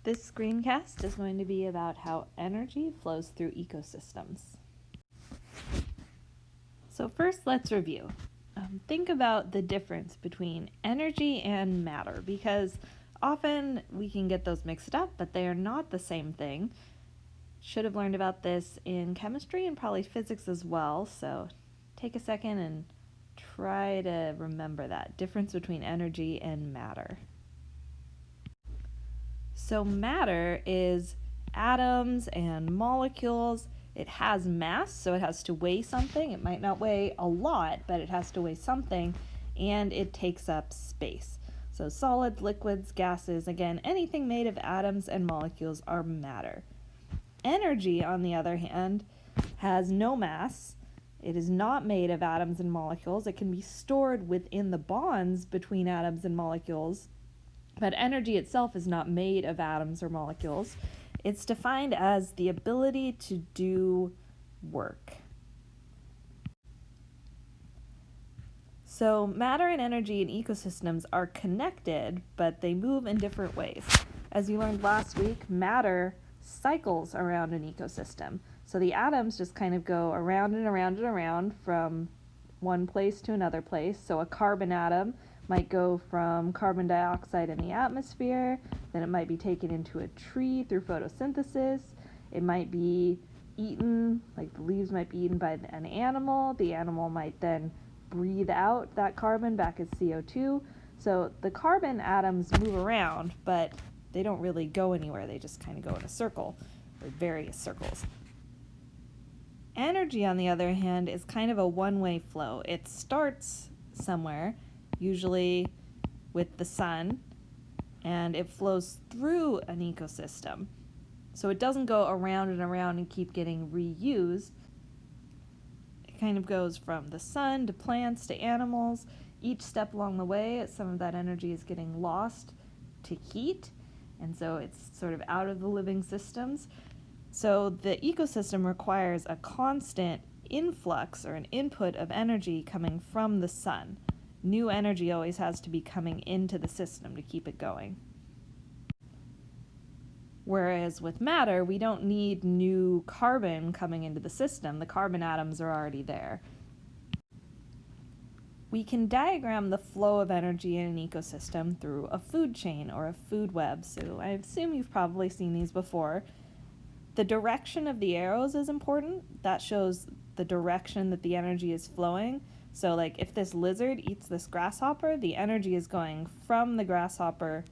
This screencast is going to be about how energy flows through ecosystems. So first, let's review. Think about the difference between energy and matter, because often we can get those mixed up, but they are not the same thing. Should have learned about this in chemistry and probably physics as well, so take a second and try to remember that difference between energy and matter. So matter is atoms and molecules. It has mass, so it has to weigh something. It might not weigh a lot, but it has to weigh something, and it takes up space. So solids, liquids, gases, again, anything made of atoms and molecules are matter. Energy, on the other hand, has no mass. It is not made of atoms and molecules. It can be stored within the bonds between atoms and molecules, but energy itself is not made of atoms or molecules. It's defined as the ability to do work. So matter and energy in ecosystems are connected, but they move in different ways. As you learned last week, matter cycles around an ecosystem. So the atoms just kind of go around and around and around from one place to another place. So a carbon atom might go from carbon dioxide in the atmosphere, then it might be taken into a tree through photosynthesis. It might be eaten, like the leaves might be eaten by an animal. The animal might then breathe out that carbon back as CO2. So the carbon atoms move around, but they don't really go anywhere. They just kind of go in a circle, or various circles. Energy, on the other hand, is kind of a one-way flow. It starts somewhere, usually with the sun, and it flows through an ecosystem. So it doesn't go around and around and keep getting reused. It kind of goes from the sun to plants to animals. Each step along the way, some of that energy is getting lost to heat, and so it's sort of out of the living systems. So the ecosystem requires a constant influx or an input of energy coming from the sun. New energy always has to be coming into the system to keep it going. Whereas with matter, we don't need new carbon coming into the system. The carbon atoms are already there. We can diagram the flow of energy in an ecosystem through a food chain or a food web. So I assume you've probably seen these before. The direction of the arrows is important. That shows the direction that the energy is flowing. So like if this lizard eats this grasshopper, the energy is going from the grasshopper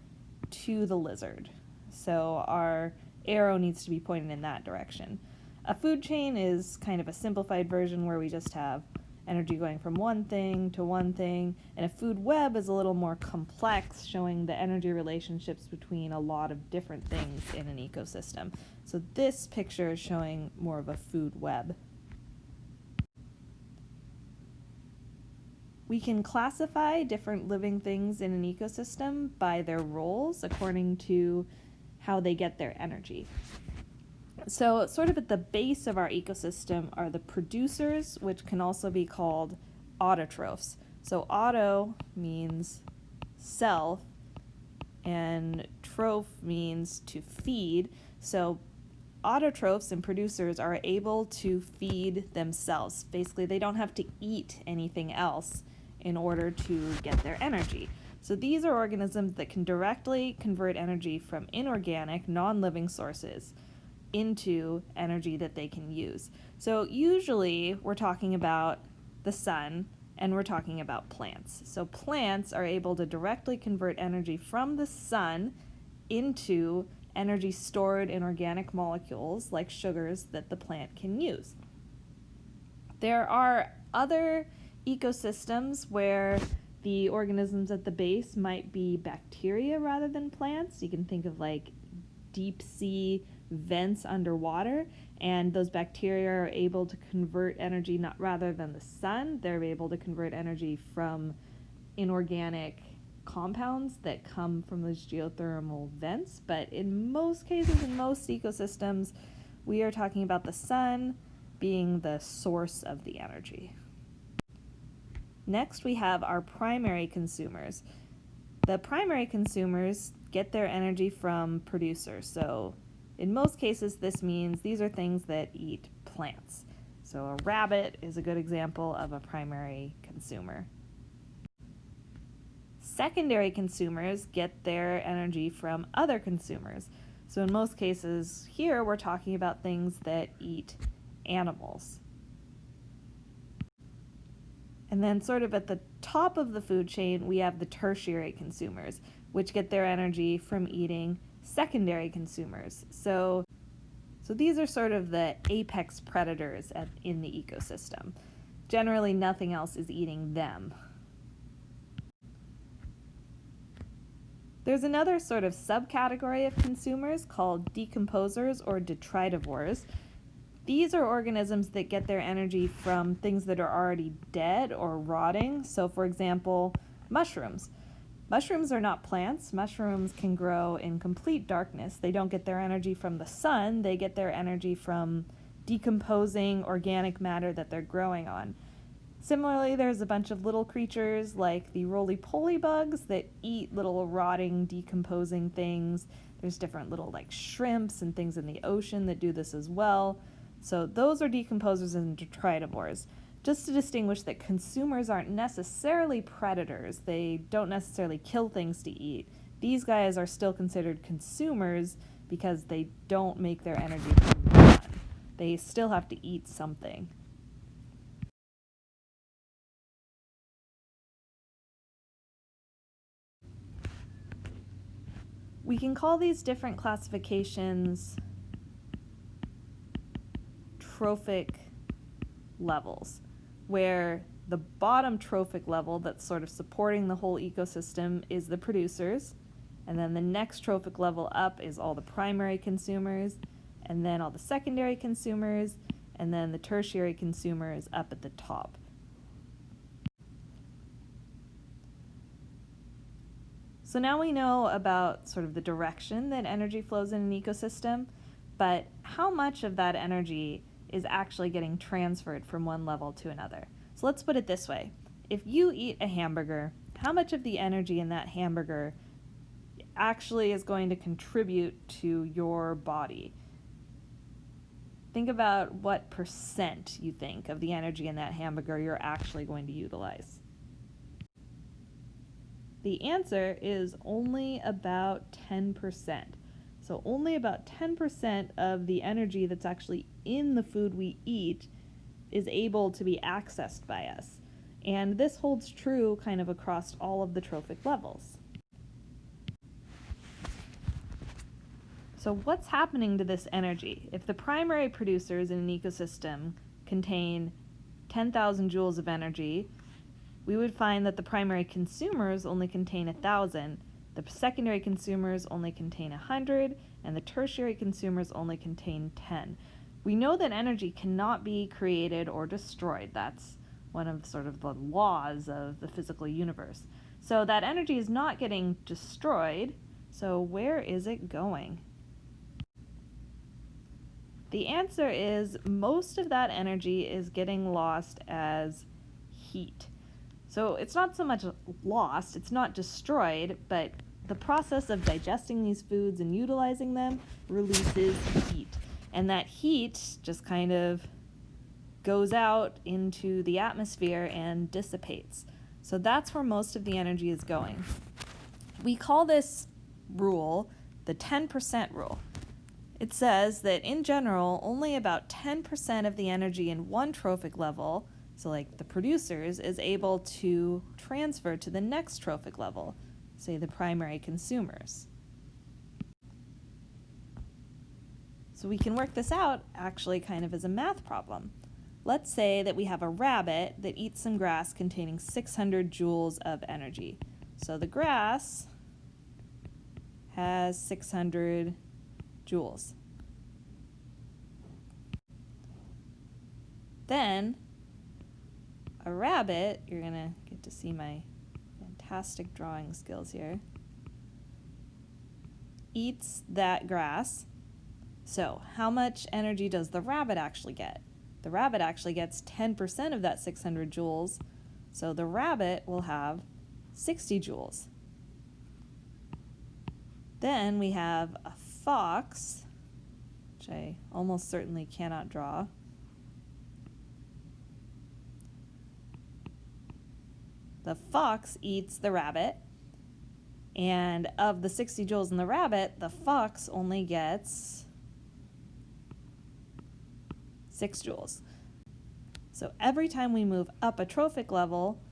to the lizard. So our arrow needs to be pointed in that direction. A food chain is kind of a simplified version where we just have energy going from one thing to one thing, and a food web is a little more complex, showing the energy relationships between a lot of different things in an ecosystem. So this picture is showing more of a food web. We can classify different living things in an ecosystem by their roles according to how they get their energy. So sort of at the base of our ecosystem are the producers, which can also be called autotrophs. So auto means self, and troph means to feed. So autotrophs and producers are able to feed themselves. Basically, they don't have to eat anything else in order to get their energy. So these are organisms that can directly convert energy from inorganic, non-living sources into energy that they can use. So usually we're talking about the sun and we're talking about plants. So plants are able to directly convert energy from the sun into energy stored in organic molecules like sugars that the plant can use. There are other ecosystems where the organisms at the base might be bacteria rather than plants. You can think of like deep sea vents underwater, and those bacteria are able to convert energy not rather than the sun. They're able to convert energy from inorganic compounds that come from those geothermal vents. But in most cases, in most ecosystems, we are talking about the sun being the source of the energy. Next, we have our primary consumers. The primary consumers get their energy from producers. So in most cases, this means these are things that eat plants. So a rabbit is a good example of a primary consumer. Secondary consumers get their energy from other consumers. So in most cases here, we're talking about things that eat animals. And then sort of at the top of the food chain, we have the tertiary consumers, which get their energy from eating secondary consumers. So these are sort of the apex predators in the ecosystem. Generally, nothing else is eating them. There's another sort of subcategory of consumers called decomposers or detritivores. These are organisms that get their energy from things that are already dead or rotting. So for example, mushrooms. Mushrooms are not plants. Mushrooms can grow in complete darkness. They don't get their energy from the sun. They get their energy from decomposing organic matter that they're growing on. Similarly, there's a bunch of little creatures like the roly-poly bugs that eat little rotting, decomposing things. There's different little like shrimps and things in the ocean that do this as well. So those are decomposers and detritivores. Just to distinguish that consumers aren't necessarily predators. They don't necessarily kill things to eat. These guys are still considered consumers because they don't make their energy from the sun. They still have to eat something. We can call these different classifications trophic levels, where the bottom trophic level that's sort of supporting the whole ecosystem is the producers, and then the next trophic level up is all the primary consumers, and then all the secondary consumers, and then the tertiary consumers up at the top. So now we know about sort of the direction that energy flows in an ecosystem, but how much of that energy is actually getting transferred from one level to another? So let's put it this way. If you eat a hamburger, how much of the energy in that hamburger actually is going to contribute to your body? Think about what percent you think of the energy in that hamburger you're actually going to utilize. The answer is only about 10%. So only about 10% of the energy that's actually in the food we eat is able to be accessed by us. And this holds true kind of across all of the trophic levels. So what's happening to this energy? If the primary producers in an ecosystem contain 10,000 joules of energy, we would find that the primary consumers only contain 1,000, the secondary consumers only contain 100, and the tertiary consumers only contain 10. We know that energy cannot be created or destroyed. That's one of sort of the laws of the physical universe. So that energy is not getting destroyed, so where is it going? The answer is most of that energy is getting lost as heat. So it's not so much lost, it's not destroyed, but the process of digesting these foods and utilizing them releases heat. And that heat just kind of goes out into the atmosphere and dissipates. So that's where most of the energy is going. We call this rule the 10% rule. It says that in general, only about 10% of the energy in one trophic level, so like the producers, is able to transfer to the next trophic level, say the primary consumers. So we can work this out actually kind of as a math problem. Let's say that we have a rabbit that eats some grass containing 600 joules of energy. So the grass has 600 joules. Then a rabbit, you're gonna get to see my fantastic drawing skills here, eats that grass. So how much energy does the rabbit actually get? The rabbit actually gets 10% of that 600 joules, so the rabbit will have 60 joules. Then we have a fox, which I almost certainly cannot draw. The fox eats the rabbit, and of the 60 joules in the rabbit, the fox only gets 6 joules. So every time we move up a trophic level,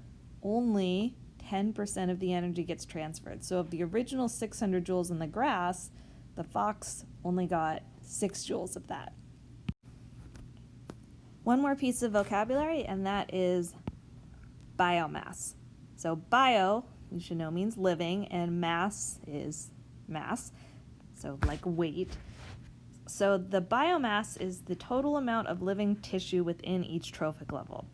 only 10% of the energy gets transferred. So of the original 600 joules in the grass, the fox only got 6 joules of that. One more piece of vocabulary, and that is biomass. So bio, you should know, means living, and mass is mass, so like weight. So the biomass is the total amount of living tissue within each trophic level.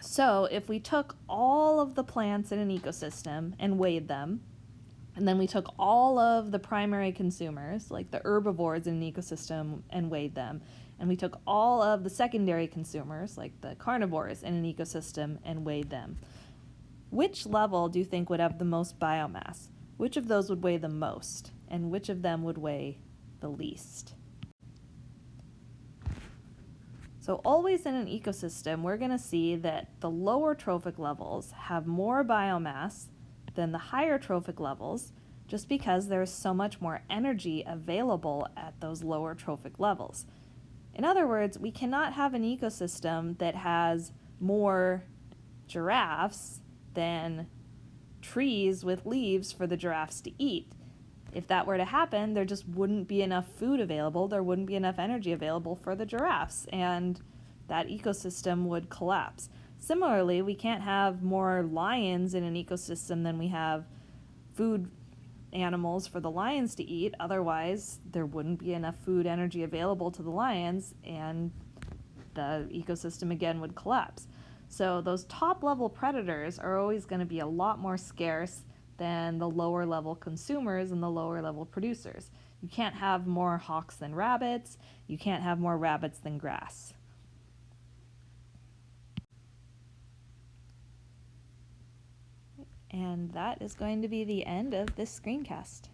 So if we took all of the plants in an ecosystem and weighed them, and then we took all of the primary consumers, like the herbivores in an ecosystem, and weighed them, and we took all of the secondary consumers, like the carnivores in an ecosystem, and weighed them, which level do you think would have the most biomass? Which of those would weigh the most, and which of them would weigh the least? So always in an ecosystem, we're going to see that the lower trophic levels have more biomass than the higher trophic levels, just because there's so much more energy available at those lower trophic levels. In other words, we cannot have an ecosystem that has more giraffes than trees with leaves for the giraffes to eat. If that were to happen, there just wouldn't be enough food available, there wouldn't be enough energy available for the giraffes, and that ecosystem would collapse. Similarly, we can't have more lions in an ecosystem than we have food animals for the lions to eat, otherwise there wouldn't be enough food energy available to the lions, and the ecosystem again would collapse. So those top level predators are always going to be a lot more scarce than the lower level consumers and the lower level producers. You can't have more hawks than rabbits. You can't have more rabbits than grass. And that is going to be the end of this screencast.